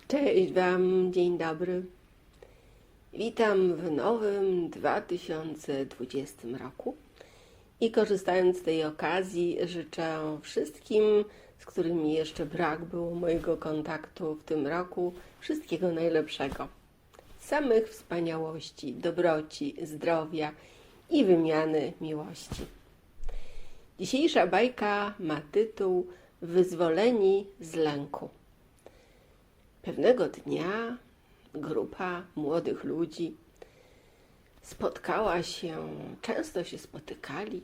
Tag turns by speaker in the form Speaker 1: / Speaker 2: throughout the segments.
Speaker 1: Cześć Wam, dzień dobry. Witam w nowym 2020 roku i korzystając z tej okazji życzę wszystkim, z którymi jeszcze brak było mojego kontaktu w tym roku, wszystkiego najlepszego. Samych wspaniałości, dobroci, zdrowia i wymiany miłości. Dzisiejsza bajka ma tytuł Wyzwoleni z lęku. Pewnego dnia grupa młodych ludzi spotkała się, często się spotykali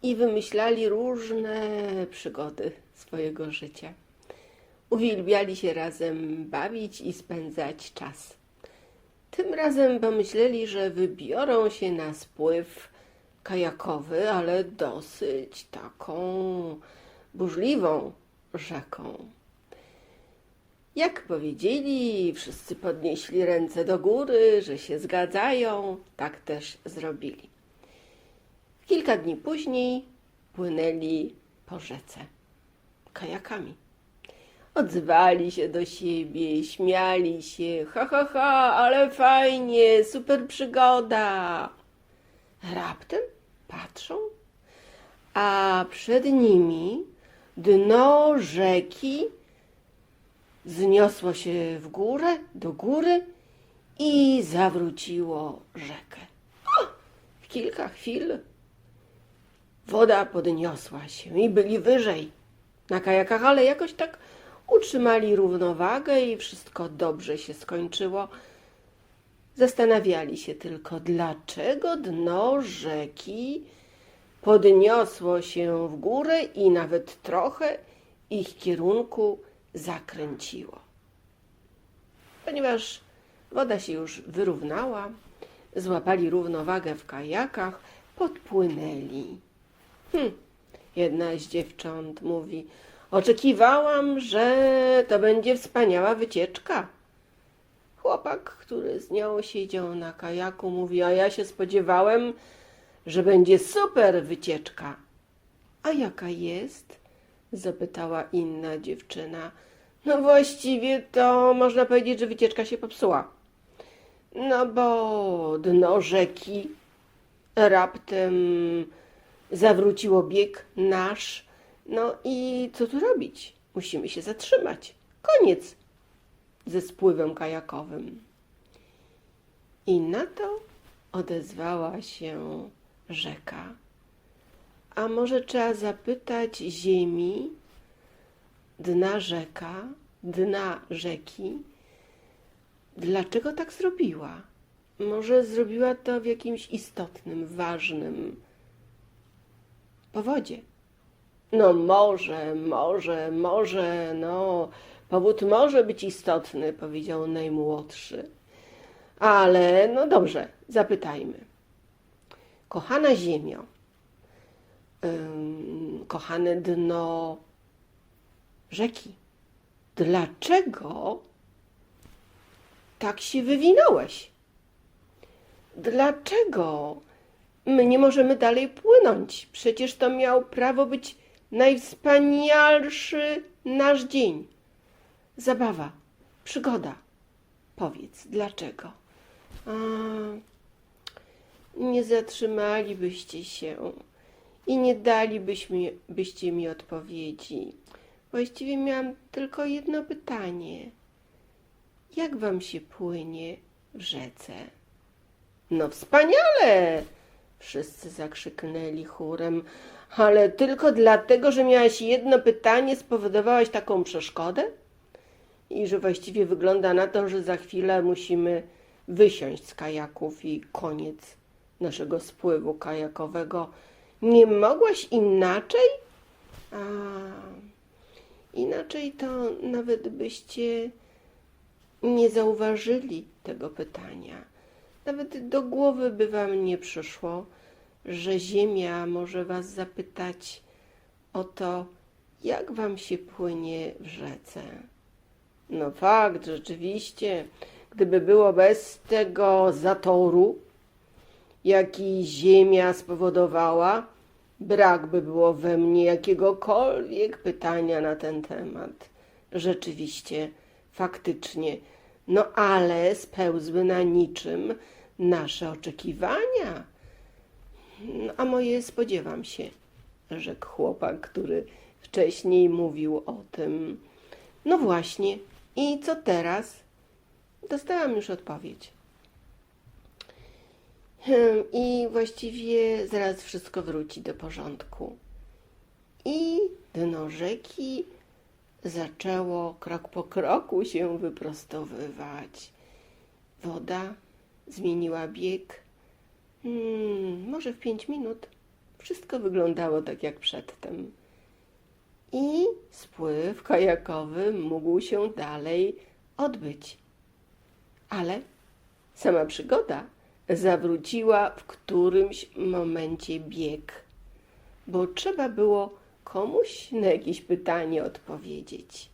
Speaker 1: i wymyślali różne przygody swojego życia. Uwielbiali się razem bawić i spędzać czas. Tym razem pomyśleli, że wybiorą się na spływ kajakowy, ale dosyć taką burzliwą rzeką. Jak powiedzieli, wszyscy podnieśli ręce do góry, że się zgadzają, tak też zrobili. Kilka dni później płynęli po rzece kajakami. Odzywali się do siebie, śmiali się, ha, ha, ha, ale fajnie, super przygoda. Raptem patrzą, a przed nimi dno rzeki zniosło się w górę, do góry i zawróciło rzekę. W kilka chwil woda podniosła się i byli wyżej na kajakach, ale jakoś tak utrzymali równowagę i wszystko dobrze się skończyło. Zastanawiali się tylko, dlaczego dno rzeki podniosło się w górę i nawet trochę ich kierunku zakręciło. Ponieważ woda się już wyrównała, złapali równowagę w kajakach, podpłynęli. Jedna z dziewcząt mówi: oczekiwałam, że to będzie wspaniała wycieczka. Chłopak, który z nią siedział na kajaku, mówi: a ja się spodziewałem, że będzie super wycieczka. A jaka jest? Zapytała inna dziewczyna. No właściwie to można powiedzieć, że wycieczka się popsuła. No bo dno rzeki raptem zawróciło bieg nasz. No i co tu robić? Musimy się zatrzymać. Koniec ze spływem kajakowym. I na to odezwała się rzeka. A może trzeba zapytać ziemi, dna rzeki, dlaczego tak zrobiła? Może zrobiła to w jakimś istotnym, ważnym powodzie. No może, no, powód może być istotny, powiedział najmłodszy. Ale no dobrze, zapytajmy. Kochana ziemio, kochane dno rzeki, dlaczego tak się wywinąłeś? Dlaczego my nie możemy dalej płynąć? Przecież to miał prawo być najwspanialszy nasz dzień. Zabawa, przygoda. Powiedz, dlaczego? Nie zatrzymalibyście się i nie dalibyście mi odpowiedzi. Właściwie miałam tylko jedno pytanie. Jak wam się płynie w rzece? No wspaniale! Wszyscy zakrzyknęli chórem. Ale tylko dlatego, że miałaś jedno pytanie, spowodowałaś taką przeszkodę? I że właściwie wygląda na to, że za chwilę musimy wysiąść z kajaków i koniec naszego spływu kajakowego. Nie mogłaś inaczej? Inaczej to nawet byście nie zauważyli tego pytania. Nawet do głowy by wam nie przyszło, że ziemia może was zapytać o to, jak wam się płynie w rzece. No fakt, rzeczywiście, gdyby było bez tego zatoru, jaki ziemia spowodowała, brak by było we mnie jakiegokolwiek pytania na ten temat. Rzeczywiście faktycznie, no ale spełzły na niczym nasze oczekiwania. No, a moje spodziewam się, rzekł chłopak, który wcześniej mówił o tym. No właśnie, i co teraz? Dostałam już odpowiedź. I właściwie zaraz wszystko wróci do porządku. I dno rzeki zaczęło krok po kroku się wyprostowywać. Woda zmieniła bieg. Może w 5 minut wszystko wyglądało tak jak przedtem. I spływ kajakowy mógł się dalej odbyć. Ale sama przygoda zawróciła w którymś momencie bieg, bo trzeba było komuś na jakieś pytanie odpowiedzieć.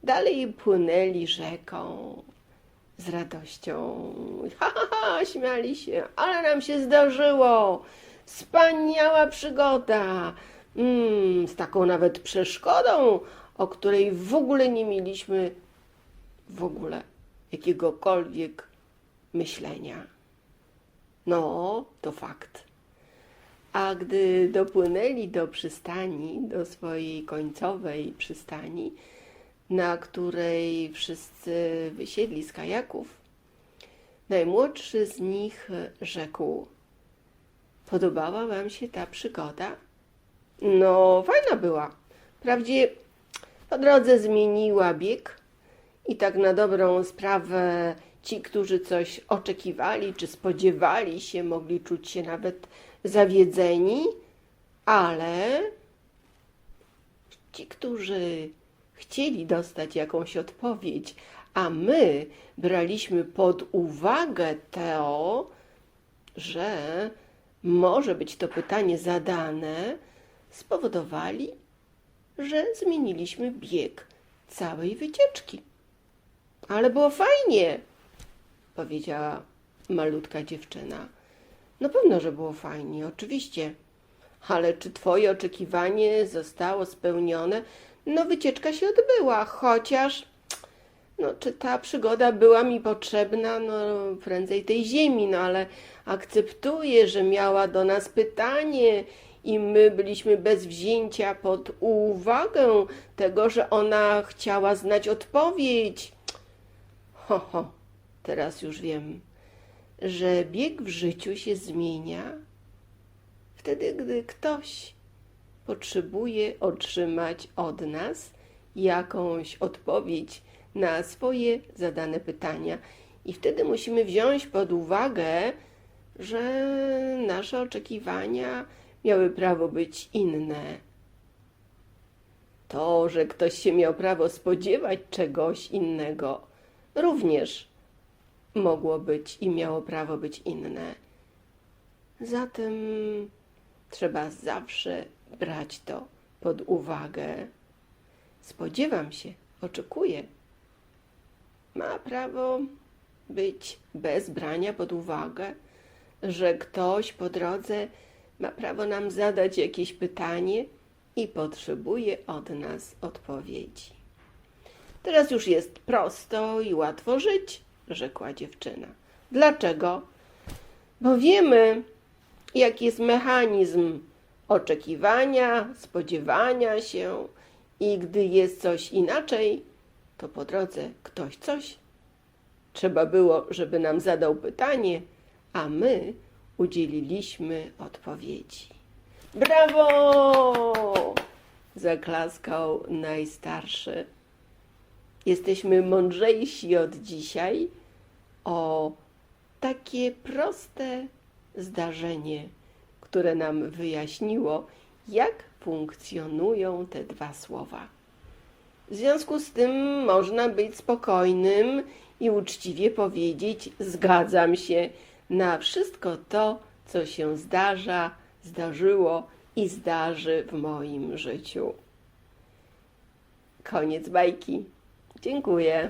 Speaker 1: Dalej płynęli rzeką z radością. Ha, ha, ha, śmiali się, ale nam się zdarzyło. Wspaniała przygoda. Z taką nawet przeszkodą, o której w ogóle nie mieliśmy jakiegokolwiek myślenia. No, to fakt. A gdy dopłynęli do przystani, do swojej końcowej przystani, na której wszyscy wysiedli z kajaków, najmłodszy z nich rzekł: podobała wam się ta przygoda? No, fajna była. Wprawdzie po drodze zmieniła bieg i tak na dobrą sprawę ci, którzy coś oczekiwali czy spodziewali się, mogli czuć się nawet zawiedzeni, ale ci, którzy chcieli dostać jakąś odpowiedź, a my braliśmy pod uwagę to, że może być to pytanie zadane, spowodowali, że zmieniliśmy bieg całej wycieczki. Ale było fajnie, powiedziała malutka dziewczyna. No pewno, że było fajnie, oczywiście. Ale czy twoje oczekiwanie zostało spełnione? No wycieczka się odbyła, chociaż czy ta przygoda była mi potrzebna, prędzej tej ziemi, ale akceptuję, że miała do nas pytanie i my byliśmy bez wzięcia pod uwagę tego, że ona chciała znać odpowiedź. Teraz już wiem, że bieg w życiu się zmienia wtedy, gdy ktoś potrzebuje otrzymać od nas jakąś odpowiedź na swoje zadane pytania. I wtedy musimy wziąć pod uwagę, że nasze oczekiwania miały prawo być inne. To, że ktoś się miał prawo spodziewać czegoś innego, również mogło być i miało prawo być inne. Zatem trzeba zawsze brać to pod uwagę. Spodziewam się, oczekuję. Ma prawo być bez brania pod uwagę, że ktoś po drodze ma prawo nam zadać jakieś pytanie i potrzebuje od nas odpowiedzi. Teraz już jest prosto i łatwo żyć, rzekła dziewczyna. Dlaczego? Bo wiemy, jaki jest mechanizm oczekiwania, spodziewania się i gdy jest coś inaczej, to po drodze ktoś coś. Trzeba było, żeby nam zadał pytanie, a my udzieliliśmy odpowiedzi. Brawo! Zaklaskał najstarszy. Jesteśmy mądrzejsi od dzisiaj o takie proste zdarzenie, które nam wyjaśniło, jak funkcjonują te dwa słowa. W związku z tym można być spokojnym i uczciwie powiedzieć: zgadzam się na wszystko to, co się zdarza, zdarzyło i zdarzy w moim życiu. Koniec bajki. Dziękuję.